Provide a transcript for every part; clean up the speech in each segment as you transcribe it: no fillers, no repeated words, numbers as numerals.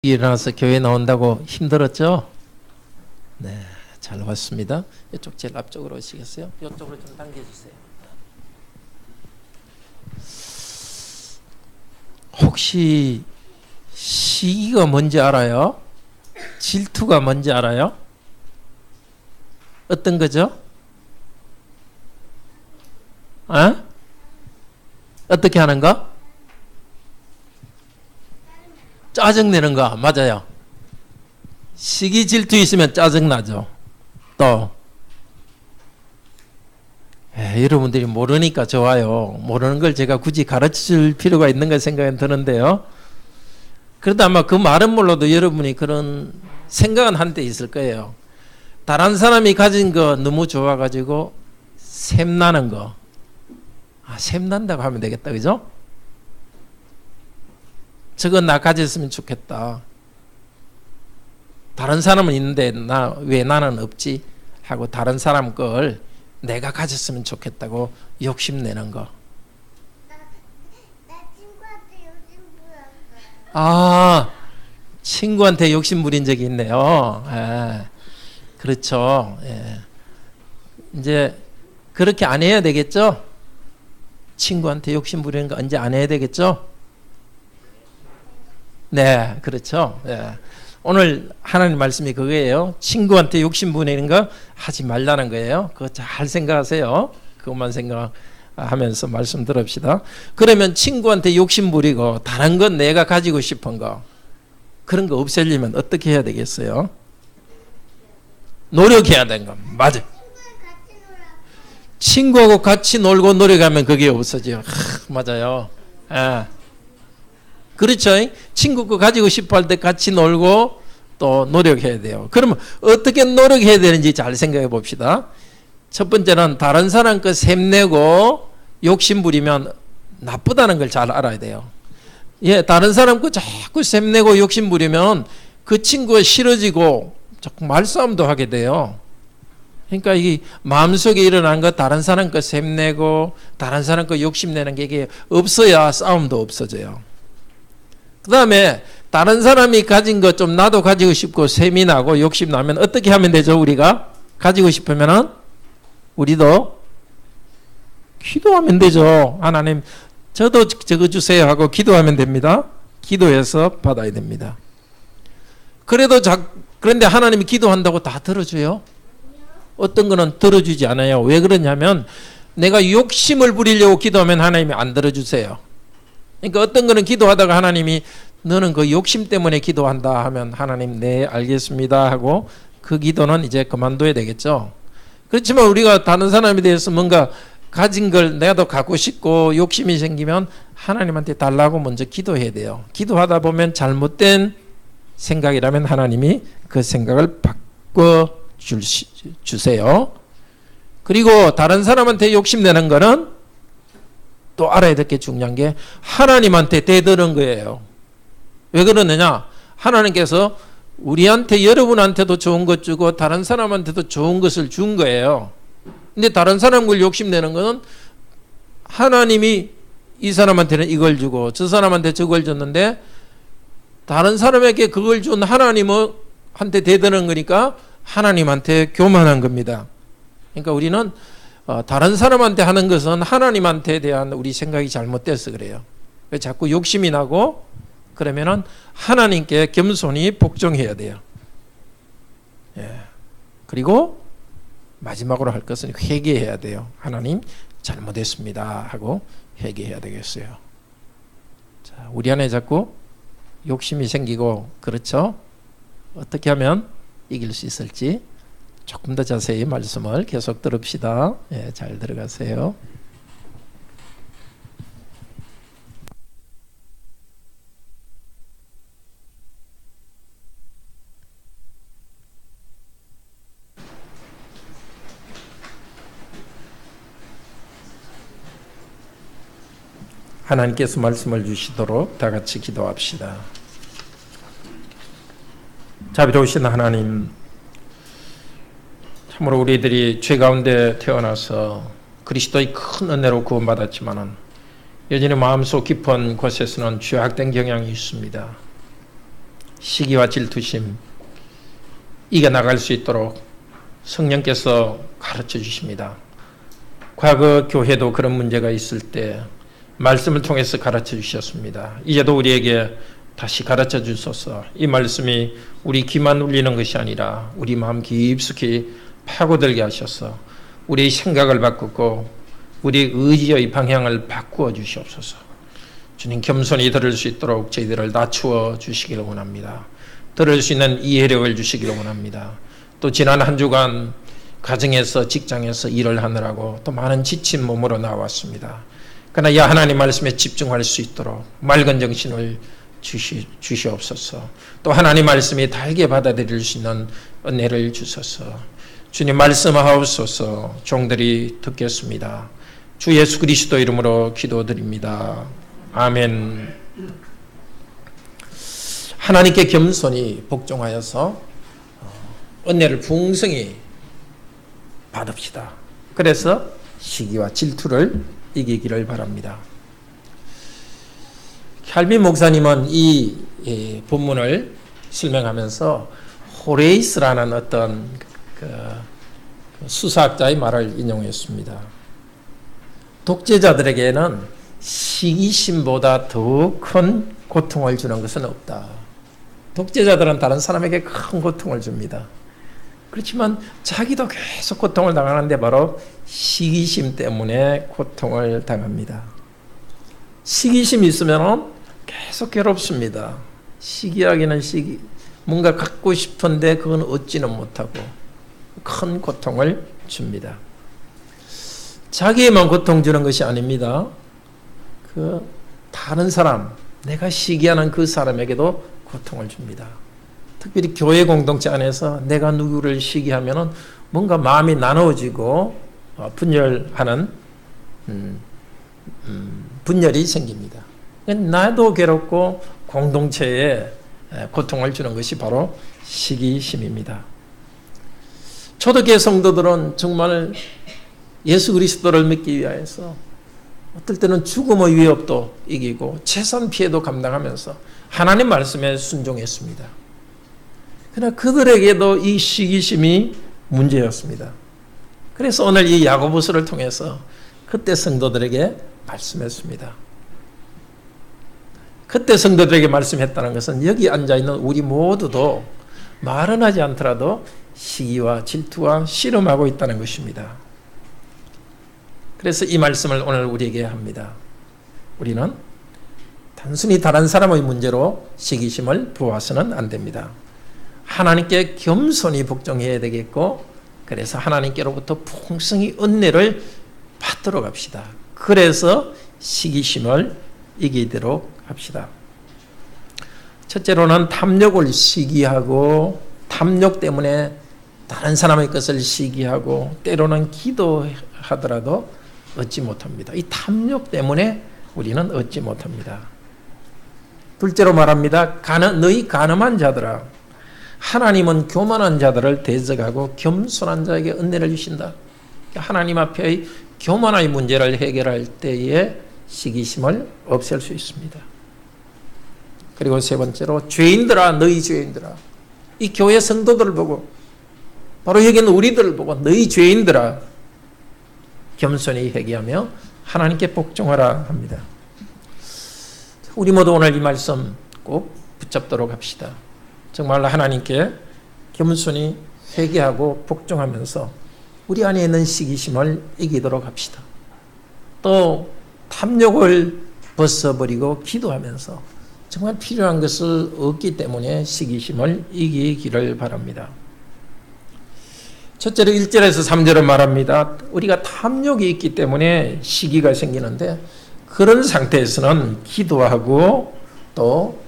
일어나서 교회 나온다고 힘들었죠? 네, 잘 왔습니다. 이쪽 제일 앞쪽으로 오시겠어요? 이쪽으로 좀 당겨주세요. 혹시 시기가 뭔지 알아요? 질투가 뭔지 알아요? 어떤 거죠? 어떻게 하는 거? 짜증내는 거 맞아요. 시기 질투 있으면 짜증나죠. 또 여러분들이 모르니까 좋아요. 모르는 걸 제가 굳이 가르칠 필요가 있는가 생각이 드는데요. 그래도 아마 그 말은 몰라도 여러분이 그런 생각은 한때 있을 거예요. 다른 사람이 가진 거 너무 좋아가지고 샘나는 거. 샘난다고 하면 되겠다, 그죠? 저거 나 가졌으면 좋겠다. 다른 사람은 있는데 왜 나는 없지? 하고 다른 사람 걸 내가 가졌으면 좋겠다고 욕심내는 거. 나 친구한테 욕심 부렸어. 친구한테 욕심 부린 적이 있네요. 그렇죠. 이제 그렇게 안 해야 되겠죠? 친구한테 욕심 부리는 거 이제 안 해야 되겠죠? 네, 그렇죠. 오늘 하나님 말씀이 그거예요. 친구한테 욕심 부리는 거 하지 말라는 거예요. 그거 잘 생각하세요. 그것만 생각하면서 말씀 들읍시다. 그러면 친구한테 욕심 부리고 다른 건 내가 가지고 싶은 거 그런 거 없애려면 어떻게 해야 되겠어요? 노력해야 되는 거. 맞아요. 친구하고 같이 놀고 노력하면 그게 없어져요. 맞아요. 그렇죠. 친구 거 가지고 싶어 할 때 같이 놀고 또 노력해야 돼요. 그러면 어떻게 노력해야 되는지 잘 생각해 봅시다. 첫 번째는 다른 사람 거 샘내고 욕심 부리면 나쁘다는 걸 잘 알아야 돼요. 다른 사람 거 자꾸 샘내고 욕심 부리면 그 친구가 싫어지고 자꾸 말싸움도 하게 돼요. 그러니까 이게 마음속에 일어난 거 다른 사람 거 샘내고 다른 사람 거 욕심내는 게 이게 없어야 싸움도 없어져요. 그 다음에 다른 사람이 가진 것 좀 나도 가지고 싶고 셈이 나고 욕심 나면 어떻게 하면 되죠? 우리가 가지고 싶으면은 우리도 기도하면 되죠. 하나님 저도 적어주세요 하고 기도하면 됩니다. 기도해서 받아야 됩니다. 그런데 하나님이 기도한다고 다 들어줘요? 어떤 거는 들어주지 않아요. 왜 그러냐면 내가 욕심을 부리려고 기도하면 하나님이 안 들어주세요. 그러니까 어떤 거는 기도하다가 하나님이 너는 그 욕심 때문에 기도한다 하면 하나님 네 알겠습니다 하고 그 기도는 이제 그만둬야 되겠죠. 그렇지만 우리가 다른 사람에 대해서 뭔가 가진 걸 내가 갖고 싶고 욕심이 생기면 하나님한테 달라고 먼저 기도해야 돼요. 기도하다 보면 잘못된 생각이라면 하나님이 그 생각을 바꿔주세요. 그리고 다른 사람한테 욕심내는 거는 또 알아야 될 게 중요한 게 하나님한테 대드는 거예요. 왜 그러느냐? 하나님께서 우리한테 여러분한테도 좋은 것 주고 다른 사람한테도 좋은 것을 준 거예요. 근데 다른 사람 걸 욕심내는 거는 하나님이 이 사람한테는 이걸 주고 저 사람한테 저걸 줬는데 다른 사람에게 그걸 준 하나님한테 대드는 거니까 하나님한테 교만한 겁니다. 그러니까 우리는 다른 사람한테 하는 것은 하나님한테 대한 우리 생각이 잘못돼서 그래요. 왜 자꾸 욕심이 나고 그러면은 하나님께 겸손히 복종해야 돼요. 그리고 마지막으로 할 것은 회개해야 돼요. 하나님 잘못했습니다 하고 회개해야 되겠어요. 자, 우리 안에 자꾸 욕심이 생기고 그렇죠? 어떻게 하면 이길 수 있을지 조금 더 자세히 말씀을 계속 들읍시다. 잘 들어가세요. 하나님께서 말씀을 주시도록 다 같이 기도합시다. 자비로우신 하나님, 참으로 우리들이 죄 가운데 태어나서 그리스도의 큰 은혜로 구원받았지만은 여전히 마음속 깊은 곳에서는 죄악된 경향이 있습니다. 시기와 질투심 이겨나갈 수 있도록 성령께서 가르쳐 주십니다. 과거 교회도 그런 문제가 있을 때 말씀을 통해서 가르쳐 주셨습니다. 이제도 우리에게 다시 가르쳐 주소서. 이 말씀이 우리 귀만 울리는 것이 아니라 우리 마음 깊숙이 파고들게 하셔서 우리의 생각을 바꾸고 우리 의지의 방향을 바꾸어 주시옵소서. 주님, 겸손히 들을 수 있도록 저희들을 낮추어 주시기를 원합니다. 들을 수 있는 이해력을 주시기를 원합니다. 또 지난 한 주간 가정에서 직장에서 일을 하느라고 또 많은 지친 몸으로 나왔습니다. 그러나 이 하나님 말씀에 집중할 수 있도록 맑은 정신을 주시옵소서. 또 하나님 말씀이 달게 받아들일 수 있는 은혜를 주소서. 주님, 말씀하옵소서. 종들이 듣겠습니다. 주 예수 그리스도 이름으로 기도드립니다. 아멘. 하나님께 겸손히 복종하여서 은혜를 풍성히 받읍시다. 그래서 시기와 질투를 이기기를 바랍니다. 칼빈 목사님은 이 본문을 설명하면서 호레이스라는 어떤 수사학자의 말을 인용했습니다. 독재자들에게는 시기심보다 더 큰 고통을 주는 것은 없다. 독재자들은 다른 사람에게 큰 고통을 줍니다. 그렇지만 자기도 계속 고통을 당하는데 바로 시기심 때문에 고통을 당합니다. 시기심이 있으면 계속 괴롭습니다. 시기하기는 뭔가 갖고 싶은데 그건 얻지는 못하고 큰 고통을 줍니다. 자기에만 고통 주는 것이 아닙니다. 다른 사람, 내가 시기하는 그 사람에게도 고통을 줍니다. 특별히 교회 공동체 안에서 내가 누구를 시기하면 뭔가 마음이 나누어지고 분열하는 분열이 생깁니다. 나도 괴롭고 공동체에 고통을 주는 것이 바로 시기심입니다. 초대교회 성도들은 정말 예수 그리스도를 믿기 위하여서 어떨 때는 죽음의 위협도 이기고 재산 피해도 감당하면서 하나님 말씀에 순종했습니다. 그러나 그들에게도 이 시기심이 문제였습니다. 그래서 오늘 이 야고보서를 통해서 그때 성도들에게 말씀했습니다. 그때 성도들에게 말씀했다는 것은 여기 앉아있는 우리 모두도 말은 하지 않더라도 시기와 질투와 씨름하고 있다는 것입니다. 그래서 이 말씀을 오늘 우리에게 합니다. 우리는 단순히 다른 사람의 문제로 시기심을 부어서는 안 됩니다. 하나님께 겸손히 복종해야 되겠고, 그래서 하나님께로부터 풍성히 은혜를 받도록 합시다. 그래서 시기심을 이기도록 합시다. 첫째로는 탐욕을 시기하고, 탐욕 때문에 다른 사람의 것을 시기하고, 때로는 기도하더라도 얻지 못합니다. 이 탐욕 때문에 우리는 얻지 못합니다. 둘째로 말합니다. 너희 가늠한 자들아, 하나님은 교만한 자들을 대적하고 겸손한 자에게 은혜를 주신다. 하나님 앞에 교만의 문제를 해결할 때에 시기심을 없앨 수 있습니다. 그리고 세 번째로 죄인들아, 너희 죄인들아, 이 교회 성도들을 보고, 바로 여기는 우리들을 보고 너희 죄인들아, 겸손히 회개하며 하나님께 복종하라 합니다. 우리 모두 오늘 이 말씀 꼭 붙잡도록 합시다. 정말 하나님께 겸손히 회개하고 복종하면서 우리 안에 있는 시기심을 이기도록 합시다. 또 탐욕을 벗어버리고 기도하면서 정말 필요한 것을 얻기 때문에 시기심을 이기기를 바랍니다. 첫째로 1절에서 3절은 말합니다. 우리가 탐욕이 있기 때문에 시기가 생기는데, 그런 상태에서는 기도하고 또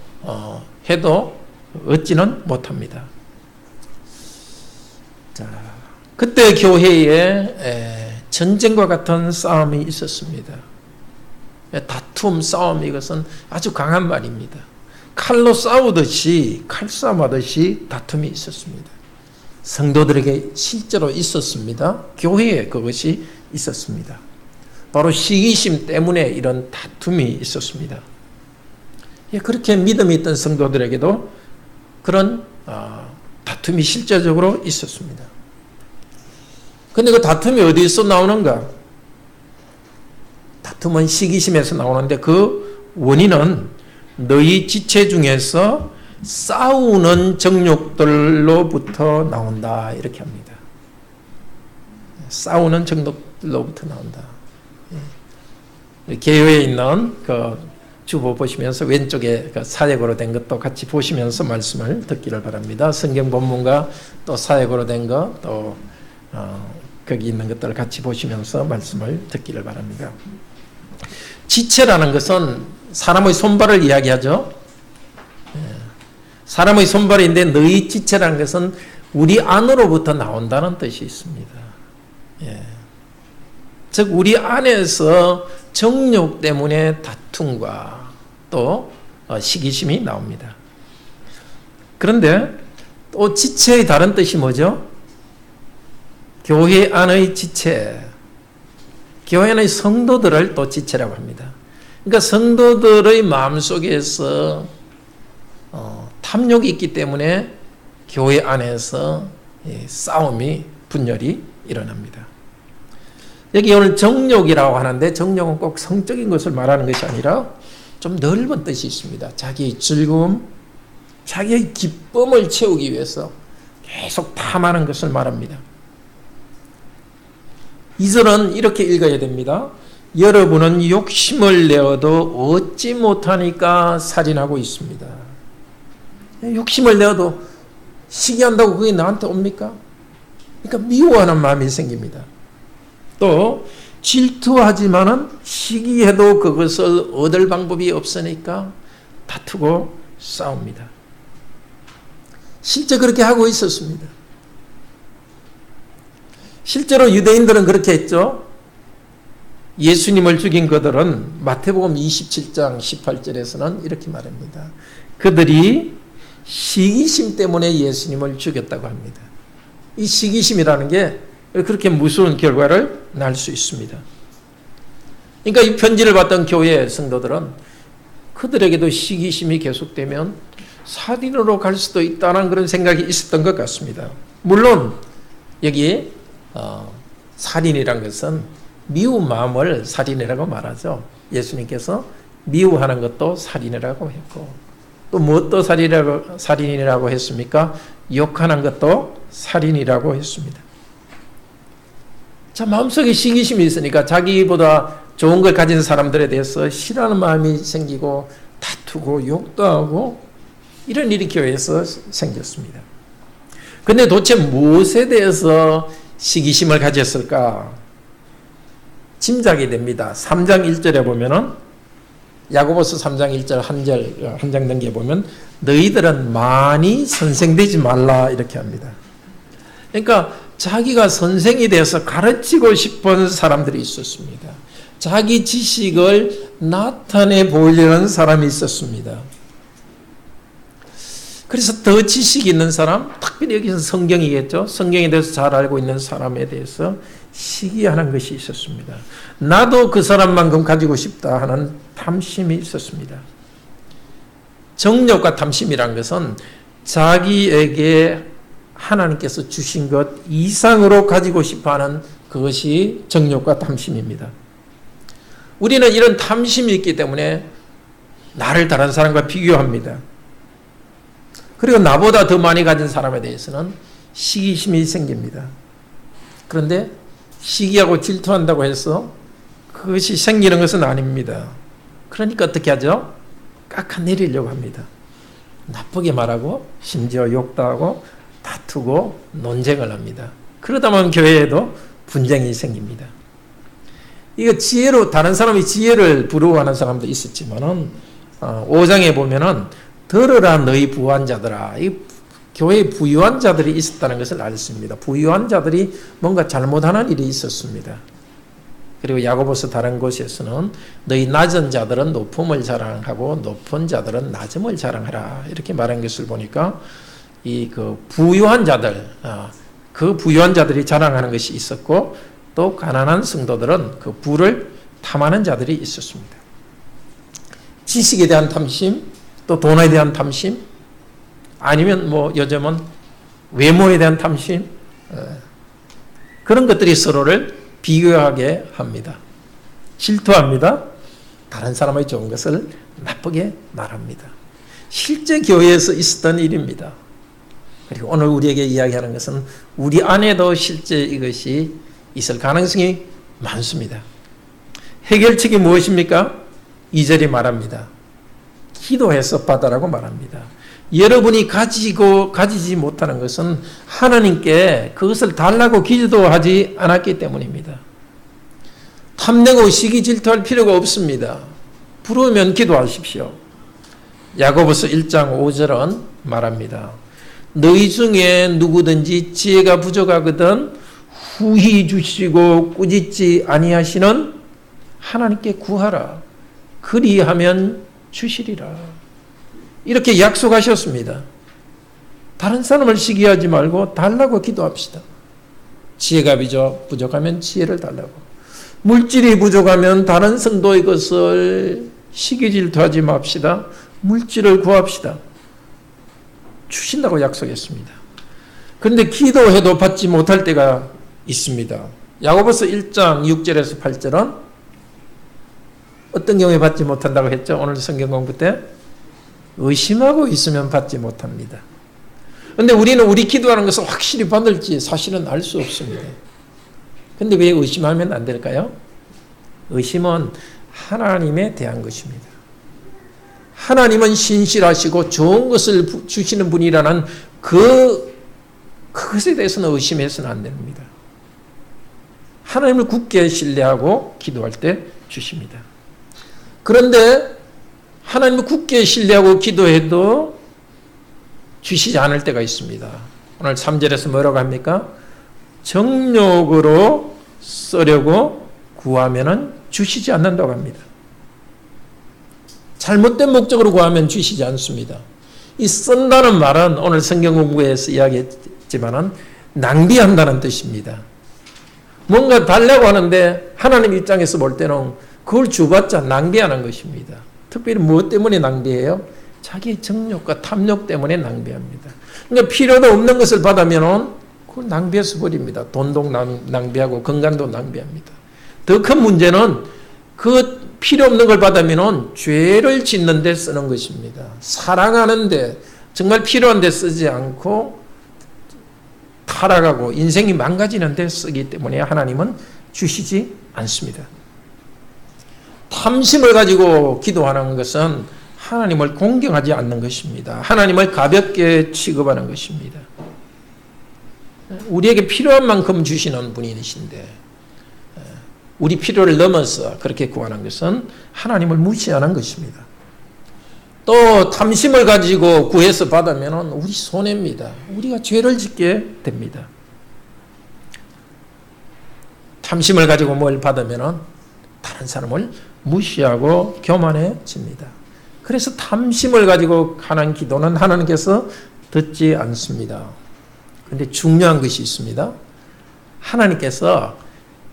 해도 얻지는 못합니다. 자, 그때 교회에 전쟁과 같은 싸움이 있었습니다. 다툼, 싸움, 이것은 아주 강한 말입니다. 칼로 싸우듯이, 칼싸움하듯이 다툼이 있었습니다. 성도들에게 실제로 있었습니다. 교회에 그것이 있었습니다. 바로 시기심 때문에 이런 다툼이 있었습니다. 그렇게 믿음이 있던 성도들에게도 그런 다툼이 실제적으로 있었습니다. 근데 그 다툼이 어디서 나오는가? 다툼은 시기심에서 나오는데 그 원인은 너희 지체 중에서 싸우는 정욕들로부터 나온다 이렇게 합니다. 싸우는 정욕들로부터 나온다. 개요에 있는 그 주보 보시면서 왼쪽에 그 사역으로 된 것도 같이 보시면서 말씀을 듣기를 바랍니다. 성경 본문과 또 사역으로 된 것 또 거기 있는 것들을 같이 보시면서 말씀을 듣기를 바랍니다. 지체라는 것은 사람의 손발을 이야기하죠. 사람의 손발인데 너희 지체라는 것은 우리 안으로부터 나온다는 뜻이 있습니다. 즉 우리 안에서 정욕 때문에 다툼과 또 시기심이 나옵니다. 그런데 또 지체의 다른 뜻이 뭐죠? 교회 안의 지체, 교회 안의 성도들을 또 지체라고 합니다. 그러니까 성도들의 마음속에서 탐욕이 있기 때문에 교회 안에서 싸움이 분열이 일어납니다. 여기 오늘 정욕이라고 하는데 정욕은 꼭 성적인 것을 말하는 것이 아니라 좀 넓은 뜻이 있습니다. 자기의 즐거움, 자기의 기쁨을 채우기 위해서 계속 탐하는 것을 말합니다. 2절은 이렇게 읽어야 됩니다. 여러분은 욕심을 내어도 얻지 못하니까 살인하고 있습니다. 욕심을 내어도 시기한다고 그게 나한테 옵니까? 그러니까 미워하는 마음이 생깁니다. 또 질투하지만은 시기해도 그것을 얻을 방법이 없으니까 다투고 싸웁니다. 실제 그렇게 하고 있었습니다. 실제로 유대인들은 그렇게 했죠. 예수님을 죽인 그들은 마태복음 27장 18절에서는 이렇게 말합니다. 그들이 시기심 때문에 예수님을 죽였다고 합니다. 이 시기심이라는 게 그렇게 무서운 결과를 낳을 수 있습니다. 그러니까 이 편지를 받던 교회 성도들은 그들에게도 시기심이 계속되면 살인으로 갈 수도 있다는 그런 생각이 있었던 것 같습니다. 물론 여기 살인이란 것은 미운 마음을 살인이라고 말하죠. 예수님께서 미워하는 것도 살인이라고 했고 또 무엇도 살인이라고 했습니까? 욕하는 것도 살인이라고 했습니다. 자, 마음속에 시기심이 있으니까 자기보다 좋은 걸 가진 사람들에 대해서 싫어하는 마음이 생기고 다투고 욕도 하고 이런 일이 교회에서 생겼습니다. 근데 도대체 무엇에 대해서 시기심을 가졌을까? 짐작이 됩니다. 3장 1절에 보면은 야고보서 3장 1절 한 장 넘겨 보면 너희들은 많이 선생되지 말라 이렇게 합니다. 그러니까 자기가 선생이 되어서 가르치고 싶은 사람들이 있었습니다. 자기 지식을 나타내 보이려는 사람이 있었습니다. 그래서 더 지식이 있는 사람, 특별히 여기서 성경이겠죠. 성경에 대해서 잘 알고 있는 사람에 대해서 시기하는 것이 있었습니다. 나도 그 사람만큼 가지고 싶다 하는 탐심이 있었습니다. 정욕과 탐심이란 것은 자기에게 하나님께서 주신 것 이상으로 가지고 싶어하는 그것이 정욕과 탐심입니다. 우리는 이런 탐심이 있기 때문에 나를 다른 사람과 비교합니다. 그리고 나보다 더 많이 가진 사람에 대해서는 시기심이 생깁니다. 그런데 시기하고 질투한다고 해서 그것이 생기는 것은 아닙니다. 그러니까 어떻게 하죠? 깎아내리려고 합니다. 나쁘게 말하고 심지어 욕도 하고 다투고 논쟁을 합니다. 그러다 보면 교회에도 분쟁이 생깁니다. 이거 지혜로 다른 사람이 지혜를 부러워하는 사람도 있었지만은 5장에 보면은 들으라 너희 부유한 자들아. 이 교회에 부유한 자들이 있었다는 것을 알습니다. 부유한 자들이 뭔가 잘못하는 일이 있었습니다. 그리고 야고보서 다른 곳에서는 너희 낮은 자들은 높음을 자랑하고 높은 자들은 낮음을 자랑하라 이렇게 말한 것을 보니까 이 그 부유한 자들, 그 부유한 자들이 자랑하는 것이 있었고 또 가난한 성도들은 그 부를 탐하는 자들이 있었습니다. 지식에 대한 탐심, 또 돈에 대한 탐심, 아니면 뭐 요즘은 외모에 대한 탐심, 그런 것들이 서로를 비교하게 합니다. 질투합니다. 다른 사람의 좋은 것을 나쁘게 말합니다. 실제 교회에서 있었던 일입니다. 그리고 오늘 우리에게 이야기하는 것은 우리 안에도 실제 이것이 있을 가능성이 많습니다. 해결책이 무엇입니까? 2절이 말합니다. 기도해서 받아라고 말합니다. 여러분이 가지지 못하는 것은 하나님께 그것을 달라고 기도하지 않았기 때문입니다. 탐내고 시기 질투할 필요가 없습니다. 부르면 기도하십시오. 야고보서 1장 5절은 말합니다. 너희 중에 누구든지 지혜가 부족하거든 후히 주시고 꾸짖지 아니하시는 하나님께 구하라. 그리하면 주시리라. 이렇게 약속하셨습니다. 다른 사람을 시기하지 말고 달라고 기도합시다. 지혜가 부족하면 지혜를 달라고. 물질이 부족하면 다른 성도의 것을 시기 질투하지 맙시다. 물질을 구합시다. 주신다고 약속했습니다. 그런데 기도해도 받지 못할 때가 있습니다. 야고보서 1장 6절에서 8절은 어떤 경우에 받지 못한다고 했죠? 오늘 성경 공부 때 의심하고 있으면 받지 못합니다. 그런데 우리는 우리 기도하는 것을 확실히 받을지 사실은 알 수 없습니다. 그런데 왜 의심하면 안 될까요? 의심은 하나님에 대한 것입니다. 하나님은 신실하시고 좋은 것을 주시는 분이라는 그것에 대해서는 의심해서는 안 됩니다. 하나님을 굳게 신뢰하고 기도할 때 주십니다. 그런데 하나님을 굳게 신뢰하고 기도해도 주시지 않을 때가 있습니다. 오늘 3절에서 뭐라고 합니까? 정욕으로 쓰려고 구하면은 주시지 않는다고 합니다. 잘못된 목적으로 구하면 주시지 않습니다. 이 쓴다는 말은 오늘 성경 공부에서 이야기했지만은 낭비한다는 뜻입니다. 뭔가 달라고 하는데 하나님 입장에서 볼 때는 그걸 주봤자 낭비하는 것입니다. 특별히 무엇 때문에 낭비해요? 자기의 정욕과 탐욕 때문에 낭비합니다. 그러니까 필요도 없는 것을 받으면 그걸 낭비해서 버립니다. 돈도 낭비하고 건강도 낭비합니다. 더 큰 문제는 그 필요 없는 걸 받으면 죄를 짓는 데 쓰는 것입니다. 사랑하는데 정말 필요한 데 쓰지 않고 타락하고 인생이 망가지는 데 쓰기 때문에 하나님은 주시지 않습니다. 탐심을 가지고 기도하는 것은 하나님을 공경하지 않는 것입니다. 하나님을 가볍게 취급하는 것입니다. 우리에게 필요한 만큼 주시는 분이신데 우리 필요를 넘어서 그렇게 구하는 것은 하나님을 무시하는 것입니다. 또 탐심을 가지고 구해서 받으면 우리 손해입니다. 우리가 죄를 짓게 됩니다. 탐심을 가지고 뭘 받으면 다른 사람을 무시하고 교만해집니다. 그래서 탐심을 가지고 하는 기도는 하나님께서 듣지 않습니다. 그런데 중요한 것이 있습니다. 하나님께서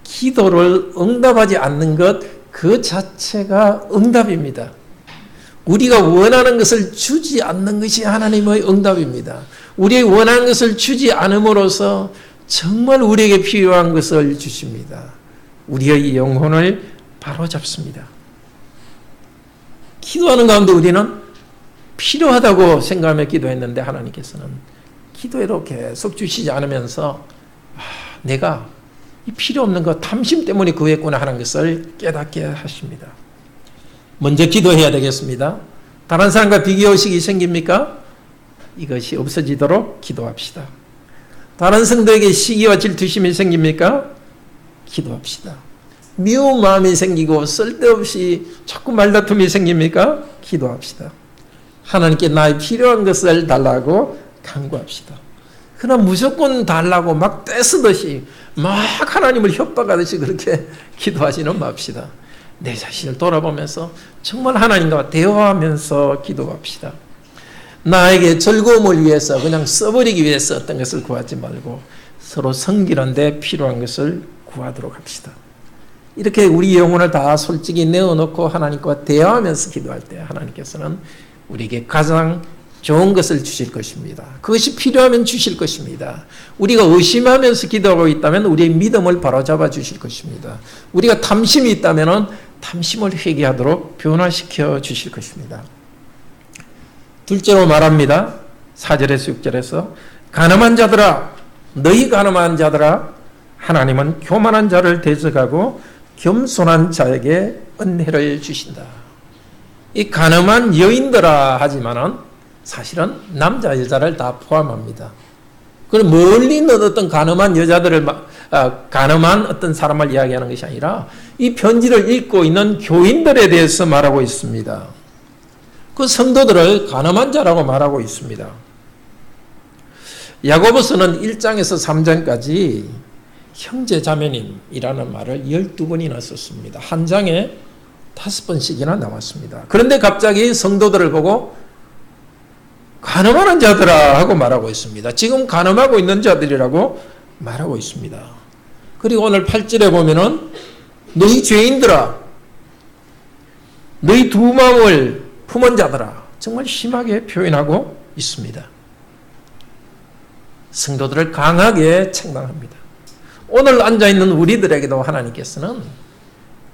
기도를 응답하지 않는 것 그 자체가 응답입니다. 우리가 원하는 것을 주지 않는 것이 하나님의 응답입니다. 우리의 원하는 것을 주지 않음으로써 정말 우리에게 필요한 것을 주십니다. 우리의 영혼을 바로잡습니다. 기도하는 가운데 우리는 필요하다고 생각하며 기도했는데 하나님께서는 기도에도 계속 주시지 않으면서 내가 이 필요 없는 것 탐심 때문에 구했구나 하는 것을 깨닫게 하십니다. 먼저 기도해야 되겠습니다. 다른 사람과 비교의식이 생깁니까? 이것이 없어지도록 기도합시다. 다른 성도에게 시기와 질투심이 생깁니까? 기도합시다. 미운 마음이 생기고 쓸데없이 자꾸 말다툼이 생깁니까? 기도합시다. 하나님께 나의 필요한 것을 달라고 간구합시다. 그러나 무조건 달라고 막 떼쓰듯이 막 하나님을 협박하듯이 그렇게 기도하지는 맙시다. 내 자신을 돌아보면서 정말 하나님과 대화하면서 기도합시다. 나에게 즐거움을 위해서 그냥 써버리기 위해서 어떤 것을 구하지 말고 서로 섬기는 데 필요한 것을 구하도록 합시다. 이렇게 우리 영혼을 다 솔직히 내어놓고 하나님과 대화하면서 기도할 때 하나님께서는 우리에게 가장 좋은 것을 주실 것입니다. 그것이 필요하면 주실 것입니다. 우리가 의심하면서 기도하고 있다면 우리의 믿음을 바로잡아 주실 것입니다. 우리가 탐심이 있다면 탐심을 회개하도록 변화시켜 주실 것입니다. 둘째로 말합니다. 4절에서 6절에서 가늠한 자들아, 너희 가늠한 자들아, 하나님은 교만한 자를 대적하고 겸손한 자에게 은혜를 주신다. 이 가늠한 여인들아 하지만은 사실은 남자 여자를 다 포함합니다. 그럼 멀리 있는 어떤 가늠한 여자들을 가늠한 어떤 사람을 이야기하는 것이 아니라 이 편지를 읽고 있는 교인들에 대해서 말하고 있습니다. 그 성도들을 가늠한 자라고 말하고 있습니다. 야고보서는 1장에서 3장까지 형제 자매님이라는 말을 12번이나 썼습니다. 한 장에 5번씩이나 나왔습니다. 그런데 갑자기 성도들을 보고 가늠하는 자들아 하고 말하고 있습니다. 지금 가늠하고 있는 자들이라고 말하고 있습니다. 그리고 오늘 8절에 보면은 너희 죄인들아, 너희 두 마음을 품은 자들아, 정말 심하게 표현하고 있습니다. 성도들을 강하게 책망합니다. 오늘 앉아있는 우리들에게도 하나님께서는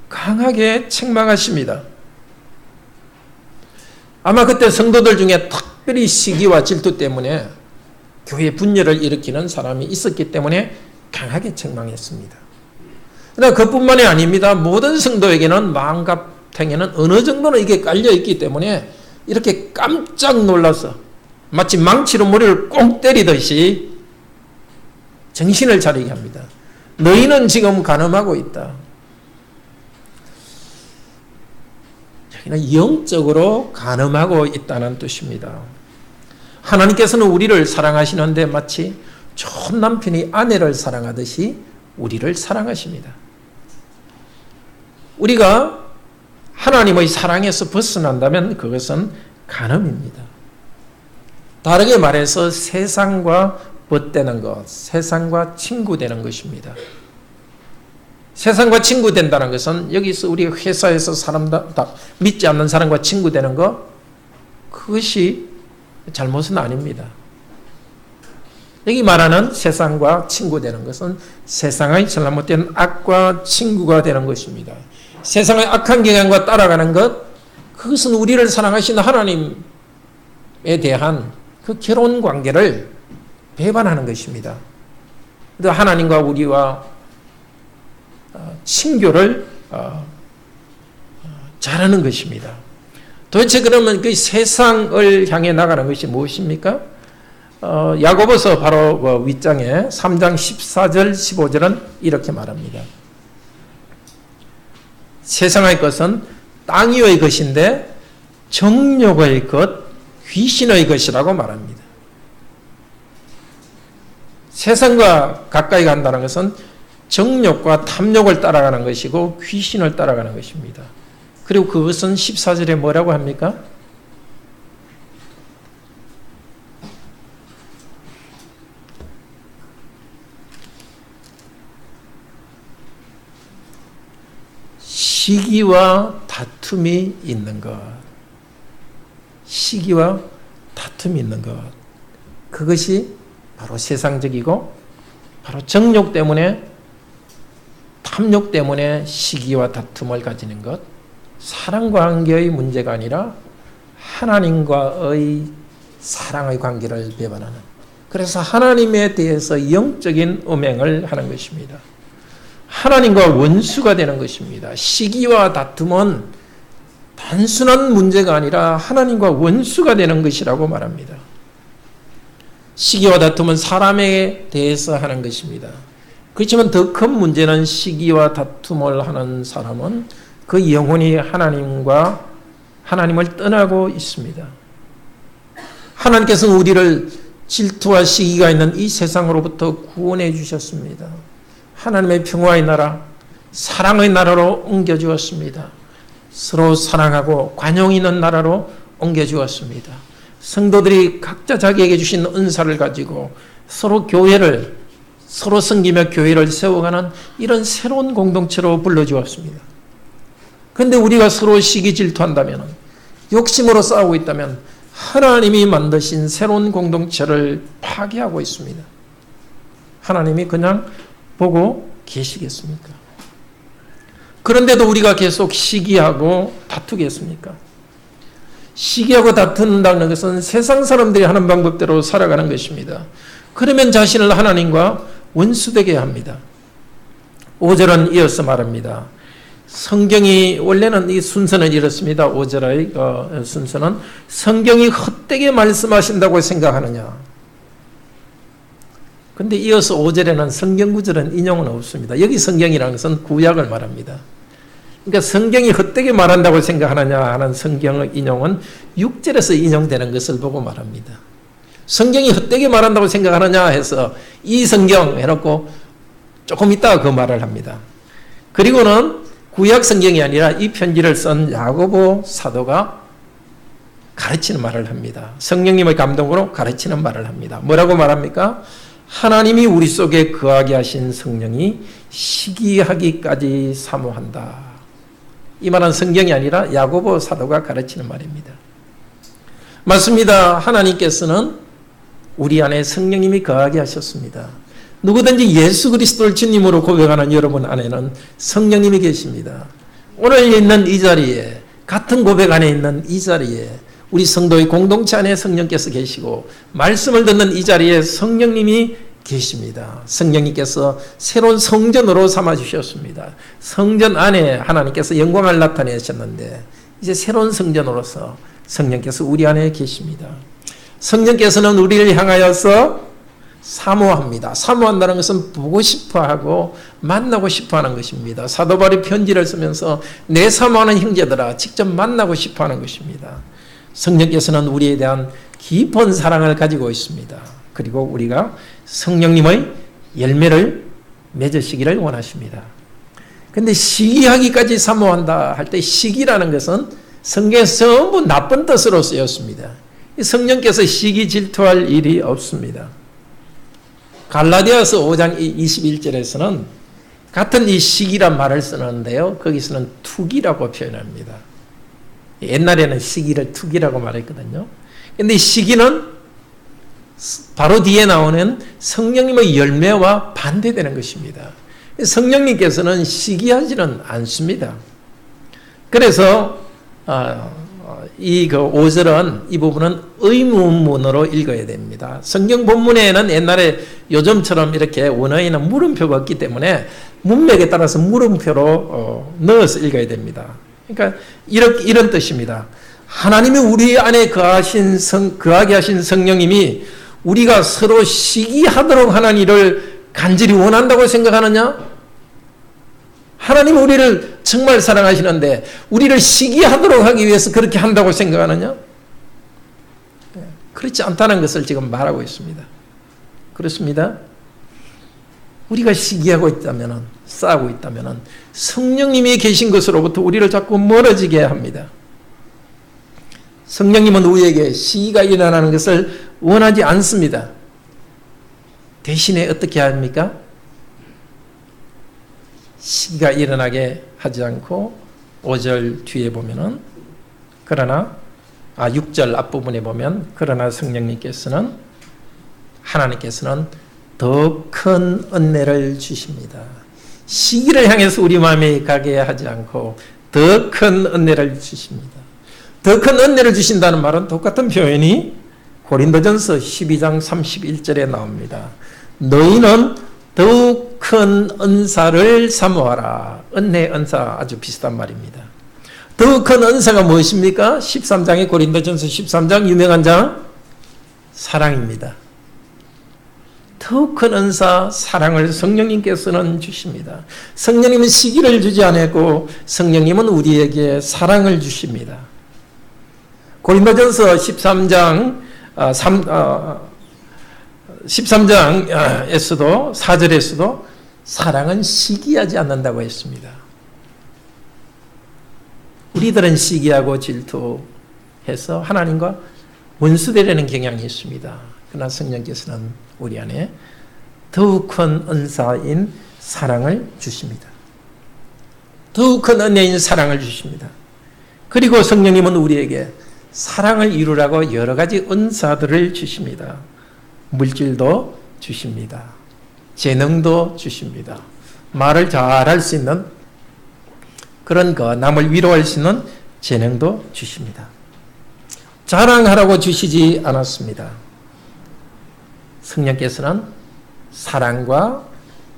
강하게 책망하십니다. 아마 그때 성도들 중에 특별히 시기와 질투 때문에 교회 분열을 일으키는 사람이 있었기 때문에 강하게 책망했습니다. 그러나 그뿐만이 아닙니다. 모든 성도에게는 마음과 행에는 어느 정도는 이게 깔려있기 때문에 이렇게 깜짝 놀라서 마치 망치로 머리를 꽁 때리듯이 정신을 차리게 합니다. 너희는 지금 간음하고 있다. 여기는 영적으로 간음하고 있다는 뜻입니다. 하나님께서는 우리를 사랑하시는데 마치 좋은 남편이 아내를 사랑하듯이 우리를 사랑하십니다. 우리가 하나님의 사랑에서 벗어난다면 그것은 간음입니다. 다르게 말해서 세상과 벗되는 것, 세상과 친구되는 것입니다. 세상과 친구된다는 것은 여기서 우리 회사에서 사람들 믿지 않는 사람과 친구되는 것, 그것이 잘못은 아닙니다. 여기 말하는 세상과 친구되는 것은 세상의 잘못된 악과 친구가 되는 것입니다. 세상의 악한 경향과 따라가는 것, 그것은 우리를 사랑하시는 하나님에 대한 그 결혼 관계를 배반하는 것입니다. 하나님과 우리와 친교를 잘하는 것입니다. 도대체 그러면 그 세상을 향해 나가는 것이 무엇입니까? 야고보서 바로 윗장에 3장 14절 15절은 이렇게 말합니다. 세상의 것은 땅 위의 것인데 정욕의 것, 귀신의 것이라고 말합니다. 세상과 가까이 간다는 것은 정욕과 탐욕을 따라가는 것이고 귀신을 따라가는 것입니다. 그리고 그것은 14절에 뭐라고 합니까? 시기와 다툼이 있는 것. 시기와 다툼이 있는 것. 그것이 바로 세상적이고 바로 정욕 때문에 탐욕 때문에 시기와 다툼을 가지는 것. 사랑 관계의 문제가 아니라 하나님과의 사랑의 관계를 배반하는. 그래서 하나님에 대해서 영적인 음행을 하는 것입니다. 하나님과 원수가 되는 것입니다. 시기와 다툼은 단순한 문제가 아니라 하나님과 원수가 되는 것이라고 말합니다. 시기와 다툼은 사람에 대해서 하는 것입니다. 그렇지만 더 큰 문제는 시기와 다툼을 하는 사람은 그 영혼이 하나님을 떠나고 있습니다. 하나님께서는 우리를 질투와 시기가 있는 이 세상으로부터 구원해 주셨습니다. 하나님의 평화의 나라, 사랑의 나라로 옮겨주었습니다. 서로 사랑하고 관용 있는 나라로 옮겨주었습니다. 성도들이 각자 자기에게 주신 은사를 가지고 서로 섬기며 교회를 세워가는 이런 새로운 공동체로 불러주었습니다. 그런데 우리가 서로 시기 질투한다면, 욕심으로 싸우고 있다면 하나님이 만드신 새로운 공동체를 파괴하고 있습니다. 하나님이 그냥 보고 계시겠습니까? 그런데도 우리가 계속 시기하고 다투겠습니까? 시기하고 다툰다는 것은 세상 사람들이 하는 방법대로 살아가는 것입니다. 그러면 자신을 하나님과 원수되게 합니다. 5절은 이어서 말합니다. 성경이 원래는 이 순서는 이렇습니다. 5절의 순서는 성경이 헛되게 말씀하신다고 생각하느냐. 근데 이어서 5절에는 성경 구절은 인용은 없습니다. 여기 성경이라는 것은 구약을 말합니다. 그러니까 성경이 헛되게 말한다고 생각하느냐 하는 성경의 인용은 6절에서 인용되는 것을 보고 말합니다. 성경이 헛되게 말한다고 생각하느냐 해서 이 성경 해놓고 조금 있다가 그 말을 합니다. 그리고는 구약 성경이 아니라 이 편지를 쓴 야고보 사도가 가르치는 말을 합니다. 성령님의 감동으로 가르치는 말을 합니다. 뭐라고 말합니까? 하나님이 우리 속에 거하게 하신 성령이 시기하기까지 사모한다. 이 말은 성경이 아니라 야고보 사도가 가르치는 말입니다. 맞습니다. 하나님께서는 우리 안에 성령님이 거하게 하셨습니다. 누구든지 예수 그리스도를 주님으로 고백하는 여러분 안에는 성령님이 계십니다. 오늘 있는 이 자리에, 같은 고백 안에 있는 이 자리에 우리 성도의 공동체 안에 성령께서 계시고 말씀을 듣는 이 자리에 성령님이 계십니다. 성령님께서 새로운 성전으로 삼아주셨습니다. 성전 안에 하나님께서 영광을 나타내셨는데 이제 새로운 성전으로서 성령께서 우리 안에 계십니다. 성령께서는 우리를 향하여서 사모합니다. 사모한다는 것은 보고 싶어하고 만나고 싶어하는 것입니다. 사도 바울이 편지를 쓰면서 내 사모하는 형제들아 직접 만나고 싶어하는 것입니다. 성령께서는 우리에 대한 깊은 사랑을 가지고 있습니다. 그리고 우리가 성령님의 열매를 맺으시기를 원하십니다. 그런데 시기하기까지 사모한다 할 때 시기라는 것은 성경에서 전부 나쁜 뜻으로 쓰였습니다. 성령께서 시기 질투할 일이 없습니다. 갈라디아서 5장 21절에서는 같은 이 시기란 말을 쓰는데요. 거기서는 투기라고 표현합니다. 옛날에는 시기를 투기라고 말했거든요. 그런데 이 시기는 바로 뒤에 나오는 성령님의 열매와 반대되는 것입니다. 성령님께서는 시기하지는 않습니다. 그래서 이 5절은 이 부분은 의문문으로 읽어야 됩니다. 성경 본문에는 옛날에 요즘처럼 이렇게 원어에는 물음표가 없기 때문에 문맥에 따라서 물음표로 넣어서 읽어야 됩니다. 그러니까 이런 뜻입니다. 하나님이 우리 안에 거하게 하신 성령님이 우리가 서로 시기하도록 하는 일을 간절히 원한다고 생각하느냐? 하나님 우리를 정말 사랑하시는데 우리를 시기하도록 하기 위해서 그렇게 한다고 생각하느냐? 그렇지 않다는 것을 지금 말하고 있습니다. 그렇습니다. 우리가 시기하고 있다면, 싸우고 있다면 성령님이 계신 것으로부터 우리를 자꾸 멀어지게 합니다. 성령님은 우리에게 시기가 일어나는 것을 원하지 않습니다. 대신에 어떻게 합니까? 시기가 일어나게 하지 않고 5절 뒤에 보면은 그러나 6절 앞부분에 보면 그러나 하나님께서는 더 큰 은혜를 주십니다. 시기를 향해서 우리 마음에 가게 하지 않고 더 큰 은혜를 주십니다. 더 큰 은혜를 주신다는 말은 똑같은 표현이 고린도전서 12장 31절에 나옵니다. 너희는 더욱 큰 은사를 사모하라. 은혜, 은사 아주 비슷한 말입니다. 더욱 큰 은사가 무엇입니까? 13장의 고린도전서 13장 유명한 장 사랑입니다. 더욱 큰 은사, 사랑을 성령님께서는 주십니다. 성령님은 시기를 주지 않았고 성령님은 우리에게 사랑을 주십니다. 고린도전서 13장에서도 4절에서도 사랑은 시기하지 않는다고 했습니다. 우리들은 시기하고 질투해서 하나님과 원수되려는 경향이 있습니다. 그러나 성령께서는 우리 안에 더욱 큰 은사인 사랑을 주십니다. 더욱 큰 은혜인 사랑을 주십니다. 그리고 성령님은 우리에게 사랑을 이루라고 여러 가지 은사들을 주십니다. 물질도 주십니다. 재능도 주십니다. 말을 잘할 수 있는 그런 남을 위로할 수 있는 재능도 주십니다. 자랑하라고 주시지 않았습니다. 성령께서는 사랑과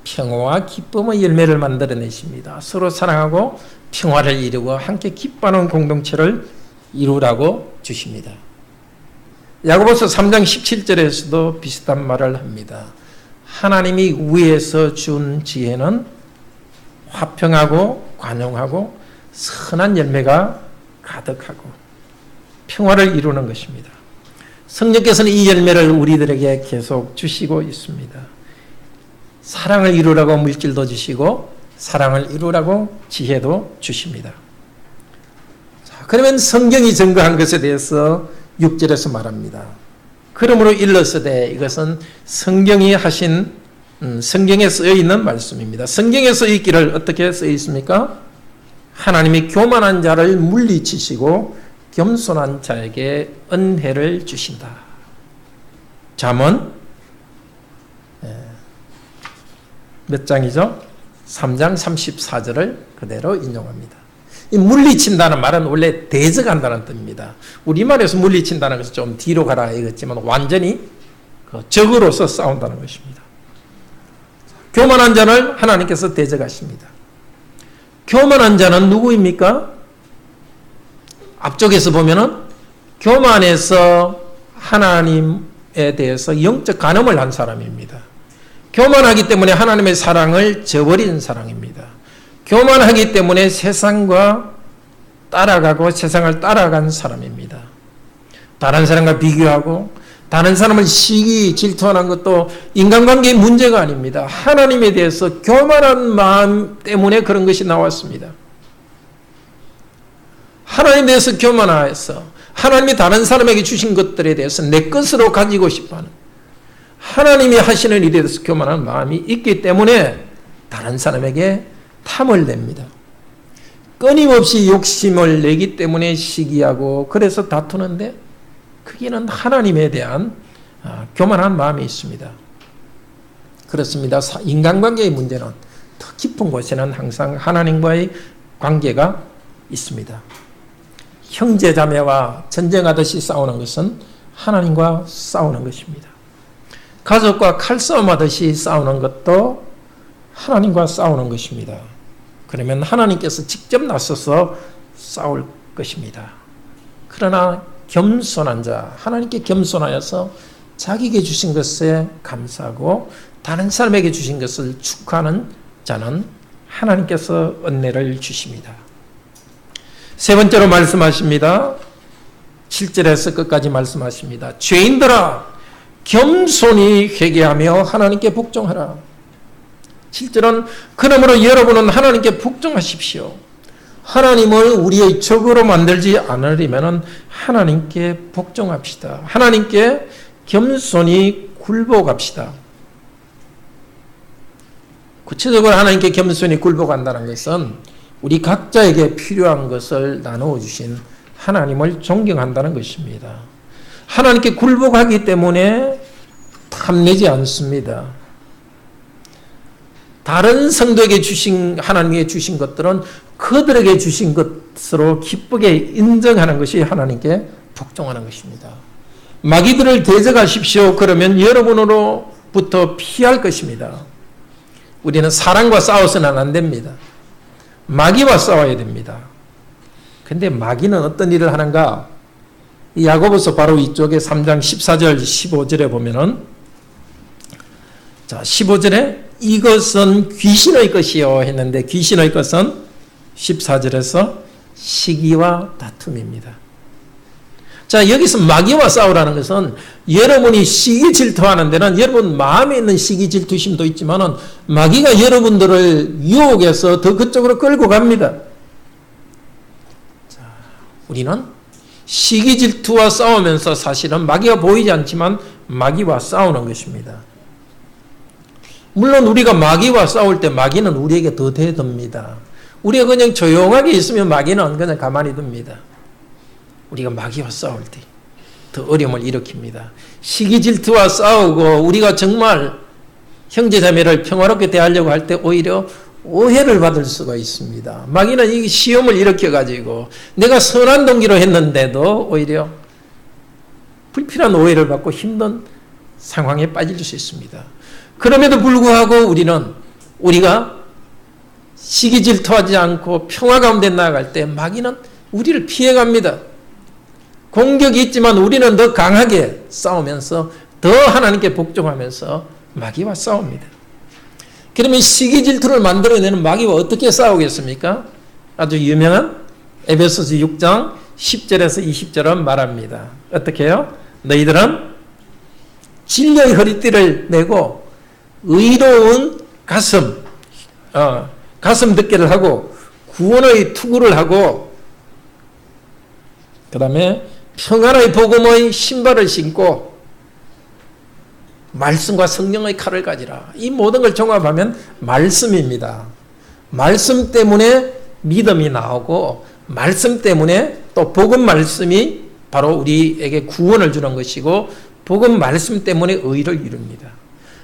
평화와 기쁨의 열매를 만들어내십니다. 서로 사랑하고 평화를 이루고 함께 기뻐하는 공동체를 이루라고 주십니다. 야고보서 3장 17절에서도 비슷한 말을 합니다. 하나님이 위에서 준 지혜는 화평하고 관용하고 선한 열매가 가득하고 평화를 이루는 것입니다. 성령께서는 이 열매를 우리들에게 계속 주시고 있습니다. 사랑을 이루라고 물질도 주시고 사랑을 이루라고 지혜도 주십니다. 자, 그러면 성경이 증거한 것에 대해서 6절에서 말합니다. 그러므로 일러서되 이것은 성경이 하신 성경에 쓰여 있는 말씀입니다. 성경에 쓰여 있기를 어떻게 쓰여 있습니까? 하나님이 교만한 자를 물리치시고 겸손한 자에게 은혜를 주신다. 잠언 몇 장이죠? 3장 34절을 그대로 인용합니다. 이 물리친다는 말은 원래 대적한다는 뜻입니다. 우리말에서 물리친다는 것은 좀 뒤로 가라 이거지만 완전히 적으로서 싸운다는 것입니다. 교만한 자를 하나님께서 대적하십니다. 교만한 자는 누구입니까? 앞쪽에서 보면은 교만해서 하나님에 대해서 영적 간음을 한 사람입니다. 교만하기 때문에 하나님의 사랑을 저버린 사람입니다. 교만하기 때문에 세상과 따라가고 세상을 따라간 사람입니다. 다른 사람과 비교하고 다른 사람을 시기 질투하는 것도 인간관계의 문제가 아닙니다. 하나님에 대해서 교만한 마음 때문에 그런 것이 나왔습니다. 하나님에 대해서 교만해서 하나님이 다른 사람에게 주신 것들에 대해서 내 것으로 가지고 싶어하는 하나님이 하시는 일에 대해서 교만한 마음이 있기 때문에 다른 사람에게 탐을 냅니다. 끊임없이 욕심을 내기 때문에 시기하고 그래서 다투는데 그게는 하나님에 대한 교만한 마음이 있습니다. 그렇습니다. 인간관계의 문제는 더 깊은 곳에는 항상 하나님과의 관계가 있습니다. 형제자매와 전쟁하듯이 싸우는 것은 하나님과 싸우는 것입니다. 가족과 칼싸움하듯이 싸우는 것도 하나님과 싸우는 것입니다. 그러면 하나님께서 직접 나서서 싸울 것입니다. 그러나 겸손한 자, 하나님께 겸손하여서 자기에게 주신 것에 감사하고 다른 사람에게 주신 것을 축하하는 자는 하나님께서 은혜를 주십니다. 세 번째로 말씀하십니다. 7절에서 끝까지 말씀하십니다. 죄인들아 겸손히 회개하며 하나님께 복종하라. 7절은 그러므로 여러분은 하나님께 복종하십시오. 하나님을 우리의 적으로 만들지 않으려면 하나님께 복종합시다. 하나님께 겸손히 굴복합시다. 구체적으로 하나님께 겸손히 굴복한다는 것은 우리 각자에게 필요한 것을 나누어 주신 하나님을 존경한다는 것입니다. 하나님께 굴복하기 때문에 탐내지 않습니다. 다른 성도에게 주신 하나님께 주신 것들은 그들에게 주신 것으로 기쁘게 인정하는 것이 하나님께 복종하는 것입니다. 마귀들을 대적하십시오. 그러면 여러분으로부터 피할 것입니다. 우리는 사랑과 싸워서는 안 됩니다. 마귀와 싸워야 됩니다. 근데 마귀는 어떤 일을 하는가? 야고보서 바로 이쪽에 3장 14절 15절에 보면은 자 15절에 이것은 귀신의 것이요 했는데 귀신의 것은 14절에서 시기와 다툼입니다. 자 여기서 마귀와 싸우라는 것은 여러분이 시기 질투하는 데는 여러분 마음에 있는 시기 질투심도 있지만은 마귀가 여러분들을 유혹해서 더 그쪽으로 끌고 갑니다. 자, 우리는 시기 질투와 싸우면서 사실은 마귀가 보이지 않지만 마귀와 싸우는 것입니다. 물론 우리가 마귀와 싸울 때 마귀는 우리에게 더 대듭니다. 우리가 그냥 조용하게 있으면 마귀는 그냥 가만히 둡니다. 우리가 마귀와 싸울 때 더 어려움을 일으킵니다. 시기 질투와 싸우고 우리가 정말 형제자매를 평화롭게 대하려고 할 때 오히려 오해를 받을 수가 있습니다. 마귀는 이 시험을 일으켜가지고 내가 선한 동기로 했는데도 오히려 불필요한 오해를 받고 힘든 상황에 빠질 수 있습니다. 그럼에도 불구하고 우리가 시기 질투하지 않고 평화 가운데 나아갈 때 마귀는 우리를 피해갑니다. 공격이 있지만 우리는 더 강하게 싸우면서 더 하나님께 복종하면서 마귀와 싸웁니다. 그러면 시기 질투를 만들어내는 마귀와 어떻게 싸우겠습니까? 아주 유명한 에베소서 6장 10절에서 20절은 말합니다. 어떻게 해요? 너희들은 진리의 허리띠를 메고 의로운 가슴 덮개를 하고 구원의 투구를 하고 그 다음에 평안의 복음의 신발을 신고 말씀과 성령의 칼을 가지라. 이 모든 걸 종합하면 말씀입니다. 말씀 때문에 믿음이 나오고 말씀 때문에 또 복음 말씀이 바로 우리에게 구원을 주는 것이고 복음 말씀 때문에 의를 이룹니다.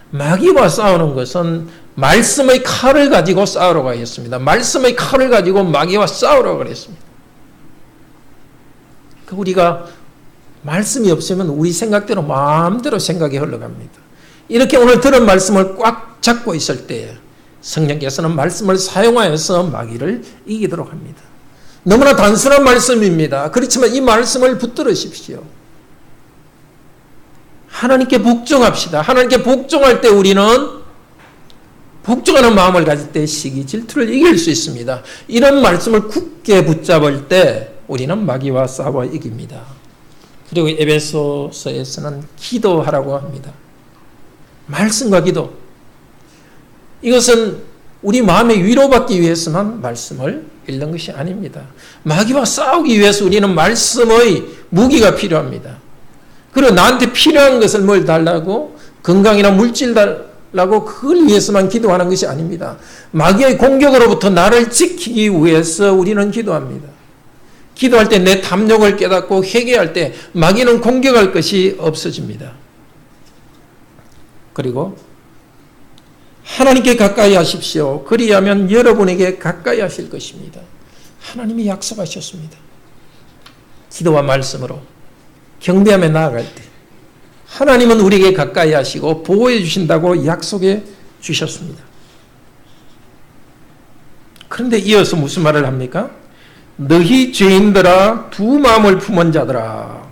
마귀와 싸우는 것은 말씀의 칼을 가지고 싸우러 가겠습니다. 말씀의 칼을 가지고 마귀와 싸우러 그랬습니다. 우리가 말씀이 없으면 우리 생각대로 마음대로 생각이 흘러갑니다. 이렇게 오늘 들은 말씀을 꽉 잡고 있을 때 성령께서는 말씀을 사용하여서 마귀를 이기도록 합니다. 너무나 단순한 말씀입니다. 그렇지만 이 말씀을 붙들으십시오. 하나님께 복종합시다. 하나님께 복종할 때 우리는 복종하는 마음을 가질 때 시기 질투를 이길 수 있습니다. 이런 말씀을 굳게 붙잡을 때 우리는 마귀와 싸워 이깁니다. 그리고 에베소서에서는 기도하라고 합니다. 말씀과 기도. 이것은 우리 마음의 위로받기 위해서만 말씀을 읽는 것이 아닙니다. 마귀와 싸우기 위해서 우리는 말씀의 무기가 필요합니다. 그리고 나한테 필요한 것을 뭘 달라고 건강이나 물질 달라고 그걸 위해서만 기도하는 것이 아닙니다. 마귀의 공격으로부터 나를 지키기 위해서 우리는 기도합니다. 기도할 때 내 탐욕을 깨닫고 회개할 때 마귀는 공격할 것이 없어집니다. 그리고 하나님께 가까이 하십시오. 그리하면 여러분에게 가까이 하실 것입니다. 하나님이 약속하셨습니다. 기도와 말씀으로 경배하며 나아갈 때 하나님은 우리에게 가까이 하시고 보호해 주신다고 약속해 주셨습니다. 그런데 이어서 무슨 말을 합니까? 너희 죄인들아 두 마음을 품은 자들아.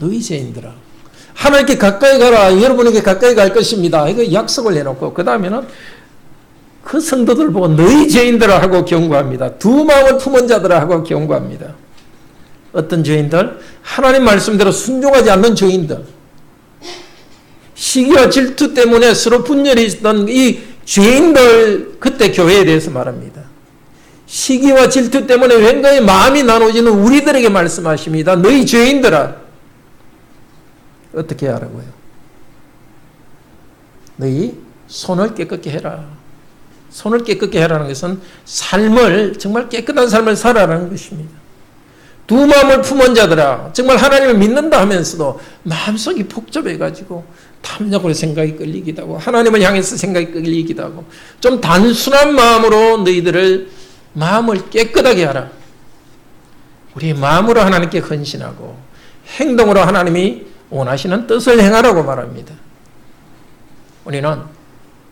너희 죄인들아. 하나님께 가까이 가라. 여러분에게 가까이 갈 것입니다. 이거 약속을 해놓고 그 다음에는 그 성도들 보고 너희 죄인들아 하고 경고합니다. 두 마음을 품은 자들아 하고 경고합니다. 어떤 죄인들? 하나님 말씀대로 순종하지 않는 죄인들. 시기와 질투 때문에 서로 분열이 있던 이 죄인들, 그때 교회에 대해서 말합니다. 시기와 질투 때문에 왠가의 마음이 나눠지는 우리들에게 말씀하십니다. 너희 죄인들아. 어떻게 하라고요? 너희 손을 깨끗게 해라. 손을 깨끗게 해라는 것은 삶을, 정말 깨끗한 삶을 살아라는 것입니다. 두 마음을 품은 자들아. 정말 하나님을 믿는다 하면서도 마음속이 복잡해가지고 탐욕으로 생각이 끌리기도 하고 하나님을 향해서 생각이 끌리기도 하고 좀 단순한 마음으로 너희들을 마음을 깨끗하게 하라. 우리 마음으로 하나님께 헌신하고 행동으로 하나님이 원하시는 뜻을 행하라고 말합니다. 우리는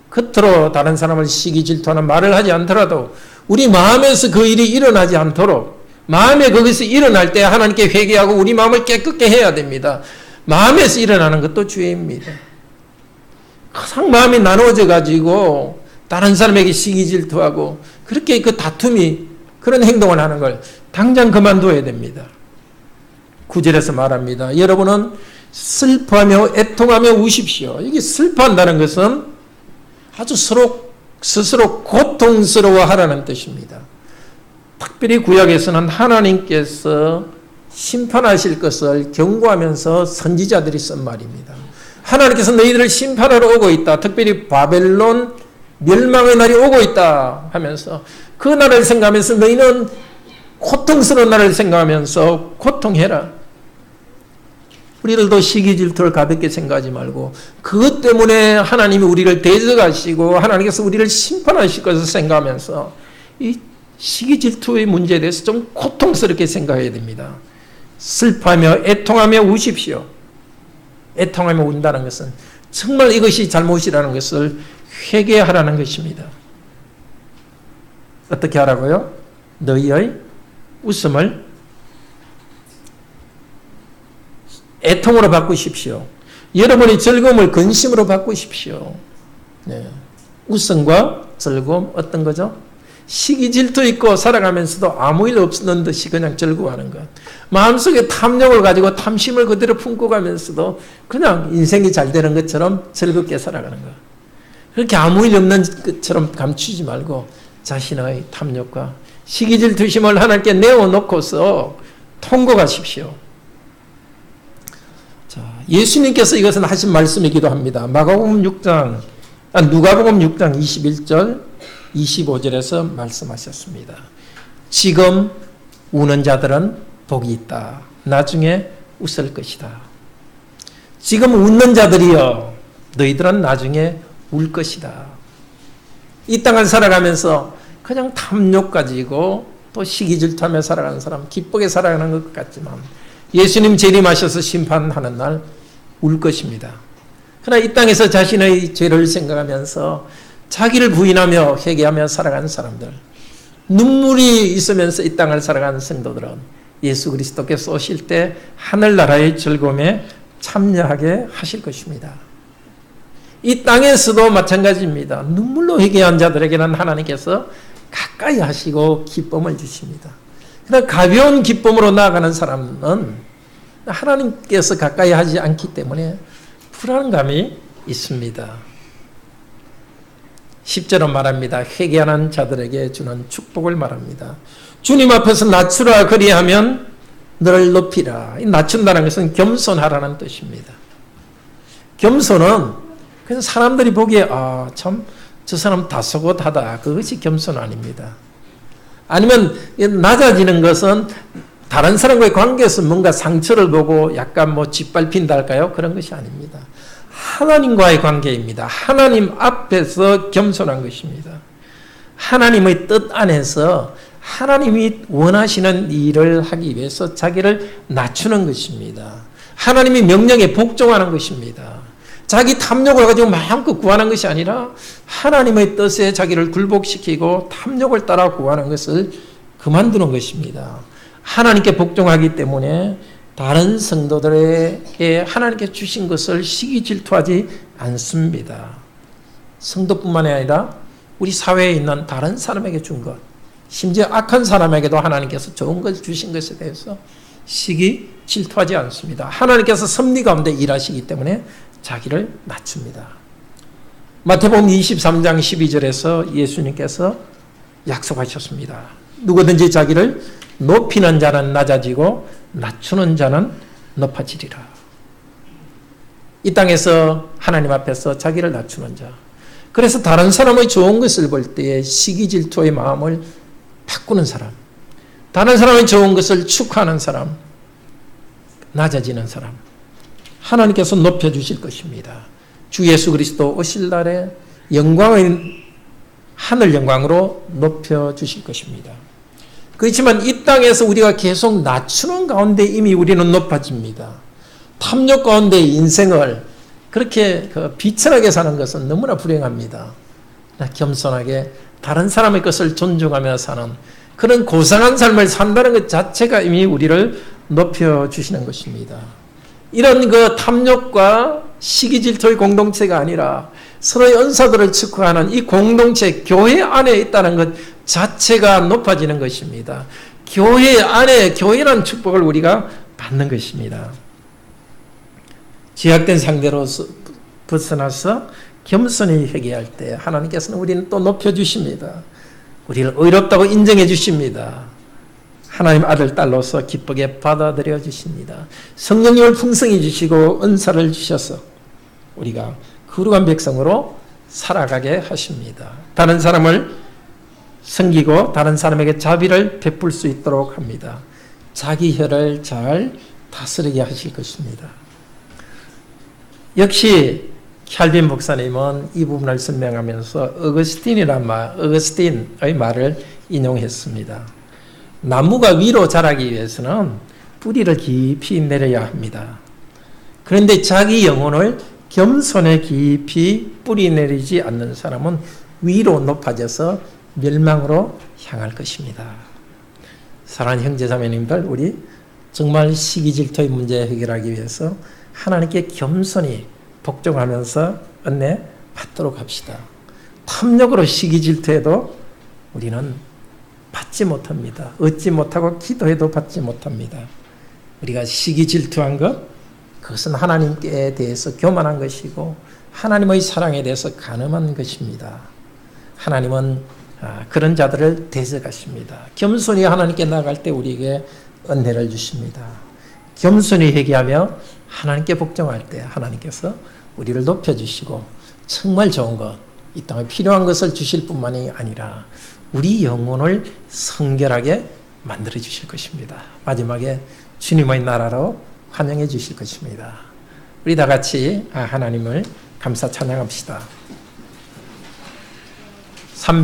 겉으로 다른 사람을 시기 질투하는 말을 하지 않더라도 우리 마음에서 그 일이 일어나지 않도록 마음에 거기서 일어날 때 하나님께 회개하고 우리 마음을 깨끗게 해야 됩니다. 마음에서 일어나는 것도 죄입니다. 항상 마음이 나누어져 가지고 다른 사람에게 시기 질투하고 그렇게 그 다툼이 그런 행동을 하는 걸 당장 그만둬야 됩니다. 9절에서 말합니다. 여러분은 슬퍼하며 애통하며 우십시오. 이게 슬퍼한다는 것은 아주 스스로 고통스러워하라는 뜻입니다. 특별히 구약에서는 하나님께서 심판하실 것을 경고하면서 선지자들이 쓴 말입니다. 하나님께서 너희들을 심판하러 오고 있다. 특별히 바벨론 멸망의 날이 오고 있다 하면서 그 나라를 생각하면서 너희는 고통스러운 나라를 생각하면서 고통해라. 우리들도 시기 질투를 가볍게 생각하지 말고 그것 때문에 하나님이 우리를 대적하시고 하나님께서 우리를 심판하실 것을 생각하면서 이 시기 질투의 문제에 대해서 좀 고통스럽게 생각해야 됩니다. 슬퍼하며 애통하며 우십시오. 애통하며 운다는 것은 정말 이것이 잘못이라는 것을 회개하라는 것입니다. 어떻게 하라고요? 너희의 웃음을 애통으로 바꾸십시오. 여러분의 즐거움을 근심으로 바꾸십시오. 네. 웃음과 즐거움 어떤 거죠? 시기 질투 있고 살아가면서도 아무 일 없는 듯이 그냥 즐거워하는 것. 마음속에 탐욕을 가지고 탐심을 그대로 품고 가면서도 그냥 인생이 잘 되는 것처럼 즐겁게 살아가는 것. 그렇게 아무 일 없는 것처럼 감추지 말고 자신의 탐욕과 시기 질투심을 하나님께 내어놓고서 통곡하십시오. 자, 예수님께서 이것은 하신 말씀이기도 합니다. 누가복음 6장 21절 25절에서 말씀하셨습니다. 지금 우는 자들은 복이 있다. 나중에 웃을 것이다. 지금 웃는 자들이여 너희들은 나중에 울 것이다. 이 땅을 살아가면서 그냥 탐욕 가지고 또 시기 질투하며 살아가는 사람, 기쁘게 살아가는 것 같지만 예수님 재림하셔서 심판하는 날 울 것입니다. 그러나 이 땅에서 자신의 죄를 생각하면서 자기를 부인하며 회개하며 살아가는 사람들, 눈물이 있으면서 이 땅을 살아가는 성도들은 예수 그리스도께서 오실 때 하늘나라의 즐거움에 참여하게 하실 것입니다. 이 땅에서도 마찬가지입니다. 눈물로 회개한 자들에게는 하나님께서 가까이 하시고 기쁨을 주십니다. 그러나 가벼운 기쁨으로 나아가는 사람은 하나님께서 가까이 하지 않기 때문에 불안감이 있습니다. 10절은 말합니다. 회개하는 자들에게 주는 축복을 말합니다. 주님 앞에서 낮추라 그리하면 너를 높이라. 이 낮춘다는 것은 겸손하라는 뜻입니다. 겸손은 그래서 사람들이 보기에 참 저 사람 다소곳하다. 그것이 겸손 아닙니다. 아니면 낮아지는 것은 다른 사람과의 관계에서 뭔가 상처를 보고 약간 짓밟힌다 할까요? 그런 것이 아닙니다. 하나님과의 관계입니다. 하나님 앞에서 겸손한 것입니다. 하나님의 뜻 안에서 하나님이 원하시는 일을 하기 위해서 자기를 낮추는 것입니다. 하나님의 명령에 복종하는 것입니다. 자기 탐욕을 가지고 마음껏 구하는 것이 아니라 하나님의 뜻에 자기를 굴복시키고 탐욕을 따라 구하는 것을 그만두는 것입니다. 하나님께 복종하기 때문에 다른 성도들에게 하나님께 주신 것을 시기 질투하지 않습니다. 성도뿐만이 아니라 우리 사회에 있는 다른 사람에게 준 것, 심지어 악한 사람에게도 하나님께서 좋은 것을 주신 것에 대해서 시기 질투하지 않습니다. 하나님께서 섭리 가운데 일하시기 때문에 자기를 낮춥니다. 마태복음 23장 12절에서 예수님께서 약속하셨습니다. 누구든지 자기를 높이는 자는 낮아지고 낮추는 자는 높아지리라. 이 땅에서 하나님 앞에서 자기를 낮추는 자. 그래서 다른 사람의 좋은 것을 볼 때에 시기 질투의 마음을 바꾸는 사람, 다른 사람의 좋은 것을 축하하는 사람, 낮아지는 사람, 하나님께서 높여주실 것입니다. 주 예수 그리스도 오실 날에 영광의 하늘 영광으로 높여주실 것입니다. 그렇지만 이 땅에서 우리가 계속 낮추는 가운데 이미 우리는 높아집니다. 탐욕 가운데 인생을 그렇게 비천하게 사는 것은 너무나 불행합니다. 겸손하게 다른 사람의 것을 존중하며 사는 그런 고상한 삶을 산다는 것 자체가 이미 우리를 높여주시는 것입니다. 이런 탐욕과 시기 질투의 공동체가 아니라 서로의 은사들을 축하하는 이 공동체, 교회 안에 있다는 것 자체가 높아지는 것입니다. 교회 안에 교회라는 축복을 우리가 받는 것입니다. 제약된 상대로 벗어나서 겸손히 회개할 때 하나님께서는 우리는 또 높여주십니다. 우리를 의롭다고 인정해 주십니다. 하나님 아들 딸로서 기쁘게 받아들여 주십니다. 성령님을 풍성히 주시고 은사를 주셔서 우리가 거룩한 백성으로 살아가게 하십니다. 다른 사람을 섬기고 다른 사람에게 자비를 베풀 수 있도록 합니다. 자기 혀를 잘 다스리게 하실 것입니다. 역시 캘빈 목사님은 이 부분을 설명하면서 어거스틴의 말을 인용했습니다. 나무가 위로 자라기 위해서는 뿌리를 깊이 내려야 합니다. 그런데 자기 영혼을 겸손에 깊이 뿌리 내리지 않는 사람은 위로 높아져서 멸망으로 향할 것입니다. 사랑하는 형제자매님들, 우리 정말 시기 질투의 문제 해결하기 위해서 하나님께 겸손히 복종하면서 은혜 받도록 합시다. 탐욕으로 시기 질투해도 우리는 받지 못합니다. 얻지 못하고 기도해도 받지 못합니다. 우리가 시기 질투한 것, 그것은 하나님께 대해서 교만한 것이고 하나님의 사랑에 대해서 간음한 것입니다. 하나님은 그런 자들을 대적하십니다. 겸손히 하나님께 나아갈 때 우리에게 은혜를 주십니다. 겸손히 회개하며 하나님께 복종할 때 하나님께서 우리를 높여주시고 정말 좋은 것, 이 땅에 필요한 것을 주실 뿐만이 아니라 우리 영혼을 성결하게 만들어 주실 것입니다. 마지막에 주님의 나라로 환영해 주실 것입니다. 우리 다 같이 하나님을 감사 찬양합시다.